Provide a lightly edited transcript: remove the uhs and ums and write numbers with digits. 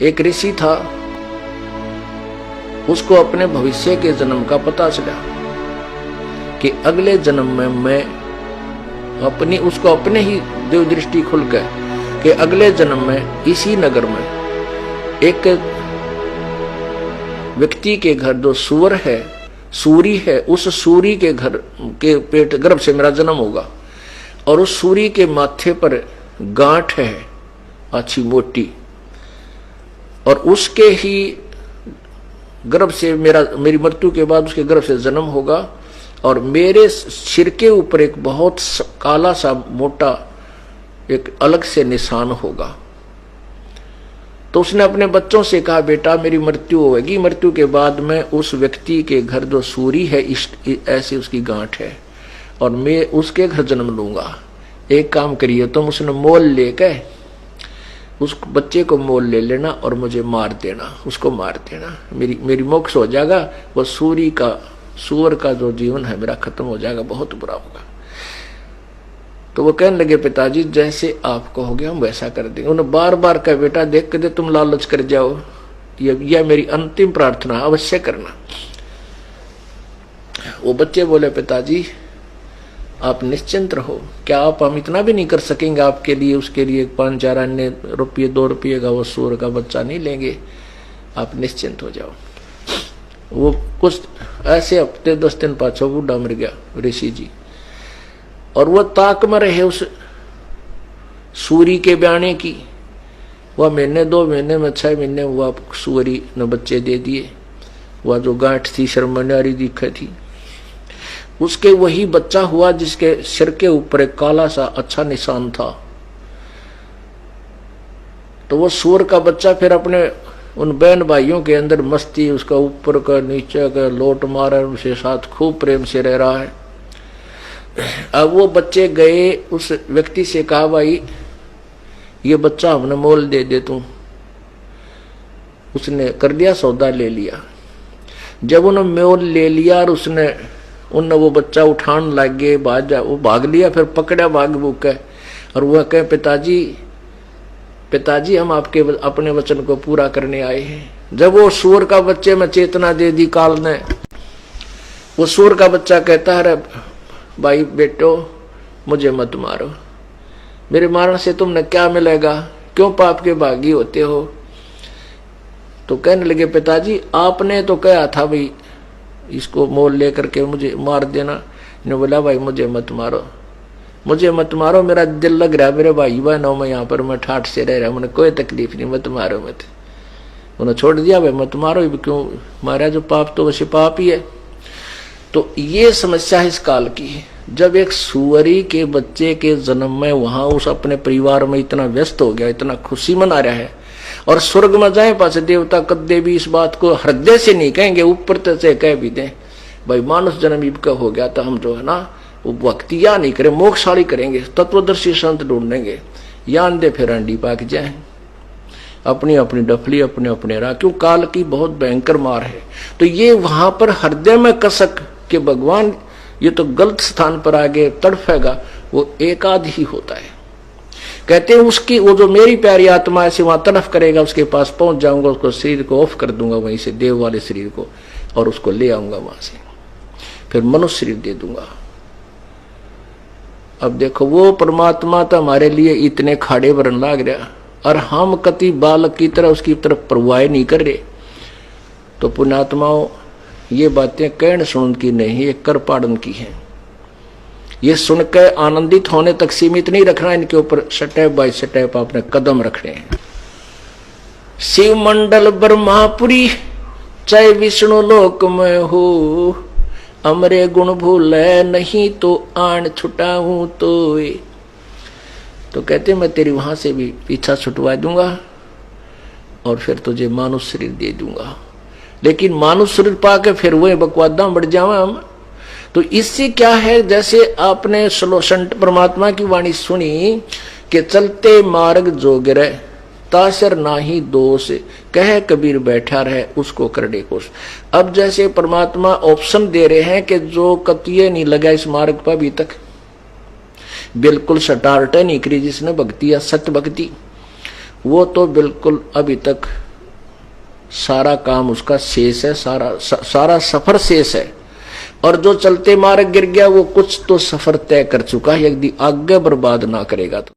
एक ऋषि था, उसको अपने भविष्य के जन्म का पता चला कि अगले जन्म में मैं उसको अपने ही देव दृष्टि खुल गए कि अगले जन्म में इसी नगर में एक व्यक्ति के घर जो सूर है, सूरी है, उस सूरी के घर के पेट गर्भ से मेरा जन्म होगा और उस सूरी के माथे पर गांठ है अच्छी मोटी, और उसके ही गर्भ से मेरी मृत्यु के बाद उसके गर्भ से जन्म होगा और मेरे सिर के ऊपर एक बहुत काला सा मोटा एक अलग से निशान होगा। तो उसने अपने बच्चों से कहा, बेटा मेरी मृत्यु होगी, मृत्यु के बाद मैं उस व्यक्ति के घर जो सूरी है ऐसी उसकी गांठ है और मैं उसके घर जन्म लूंगा। एक काम करिए तुम, उसने मोल लेके उस बच्चे को मोल ले लेना और मुझे मार देना, उसको मार देना, मेरी मोक्ष हो जाएगा, वो सूअर का जो जीवन है मेरा खत्म हो जाएगा, बहुत बुरा होगा। तो वो कहने लगे, पिताजी जैसे आप कहोगे हम वैसा कर देंगे। उन्होंने बार बार कहा, बेटा देख के दे तुम लालच कर जाओ, यह मेरी अंतिम प्रार्थना अवश्य करना। वो बच्चे बोले, पिताजी आप निश्चिंत रहो, क्या आप हम इतना भी नहीं कर सकेंगे आपके लिए, उसके लिए 5-4 अन्य रुपये 2 रुपये का वो सूअर का बच्चा नहीं लेंगे, आप निश्चिंत हो जाओ। वो कुछ ऐसे हफ्ते 10 दिन पाछो बूढ़ा मर गया ऋषि जी, और वो ताक में रहे उस सूरी के ब्याने की। वह महीने 2 महीने में 6 महीने हुआ, सूरी ने बच्चे दे दिए। वह जो गांठ थी शर्मन्यारी दिखे थी, उसके वही बच्चा हुआ जिसके सिर के ऊपर एक काला सा अच्छा निशान था। तो वो सूर का बच्चा फिर अपने उन बहन भाइयों के अंदर मस्ती, उसका ऊपर का नीचे का लोट मारा, उनके साथ खूब प्रेम से रह रहा है। अब वो बच्चे गए उस व्यक्ति से कहा, भाई ये बच्चा हमने मोल दे दे तू। उसने कर दिया, सौदा ले लिया। जब उन्होंने मोल ले लिया और उनने वो बच्चा उठान लग गए, वो भाग लिया, फिर पकड़ा भाग भूख है, और वह कहे, पिताजी हम आपके अपने वचन को पूरा करने आए हैं। जब वो सूअर का बच्चे में चेतना दे दी काल ने, वो सूअर का बच्चा कहता है, भाई बेटो मुझे मत मारो, मेरे मारने से तुमने क्या मिलेगा, क्यों पाप के भागी होते हो। तो कहने लगे, पिताजी आपने तो कहा था भाई इसको मोल लेकर के मुझे मार देना। ने बोला, भाई मुझे मत मारो, मेरा दिल लग रहा है मेरे भाई बहनों में, यहाँ पर मैं ठाठ से रह रहा हूँ, मुझे कोई तकलीफ नहीं, मत मारो मत। उन्होंने छोड़ दिया, भाई मत मारो, क्यों मारा, जो पाप तो वैसे पाप ही है। तो ये समस्या इस काल की है। जब एक सुअरी के बच्चे के जन्म में वहां उस अपने परिवार में इतना व्यस्त हो गया, इतना खुशी मना रहा है, और स्वर्ग में जाए पास देवता कदे भी इस बात को हृदय से नहीं कहेंगे, ऊपर से कह भी दें भाई मानुष जन्म इनका हो गया, तो हम जो है ना वो भक्तिया नहीं करें, मोक्षशाली करेंगे, तत्वदर्शी संत ढूंढेंगे, यान दे फिर अंडी पाक जाए, अपनी अपनी डफली अपने अपने राह, क्यों काल की बहुत भयंकर मार है। तो ये वहां पर हृदय में कसक कि भगवान ये तो गलत स्थान पर आगे तड़फेगा, वो एकाध ही होता है। कहते हैं उसकी वो जो मेरी प्यारी आत्मा ऐसे वहां तड़फ करेगा, उसके पास पहुंच जाऊंगा, उसको शरीर को ऑफ कर दूंगा वहीं से, देव वाले शरीर को, और उसको ले आऊंगा वहां से, फिर मनुष्य शरीर दे दूंगा। अब देखो वो परमात्मा तो हमारे लिए इतने खाड़े भरन लाग रहा, और हम कति बालक की तरह उसकी तरफ परवाह नहीं कर रहे। तो पुण्यात्माओं ये बातें कहन सुन की नहीं, ये कर पाड़न की है। ये सुनकर आनंदित होने तक सीमित नहीं रखना, इनके ऊपर स्टेप बाय स्टेप आपने कदम रखने हैं। शिव मंडल ब्रह्मापुरी चाहे विष्णु लोक में हो, अमरे गुण भूले नहीं तो आन छुटाऊं तो कहते मैं तेरी वहां से भी पीछा छुटवा दूंगा और फिर तुझे मानुष शरीर दे दूंगा। लेकिन मानुष शरीर पाके फिर वही बकवादा बढ़ जावा हम। तो इससे क्या है, जैसे आपने संत परमात्मा की वाणी सुनी कि चलते मार्ग जोगिरे तासर नाही दोष, कह कबीर बैठा रहे उसको करने कोश। अब जैसे परमात्मा ऑप्शन दे रहे हैं कि जो कतिये नहीं लगा इस मार्ग पर अभी तक, बिल्कुल स्टार्ट नहीं करी जिसने भक्ति या सत्य भक्ति, वो तो बिल्कुल अभी तक सारा काम उसका शेष है, सारा सफर शेष है। और जो चलते मार्ग गिर गया वो कुछ तो सफर तय कर चुका है, यदि आगे बर्बाद ना करेगा तो।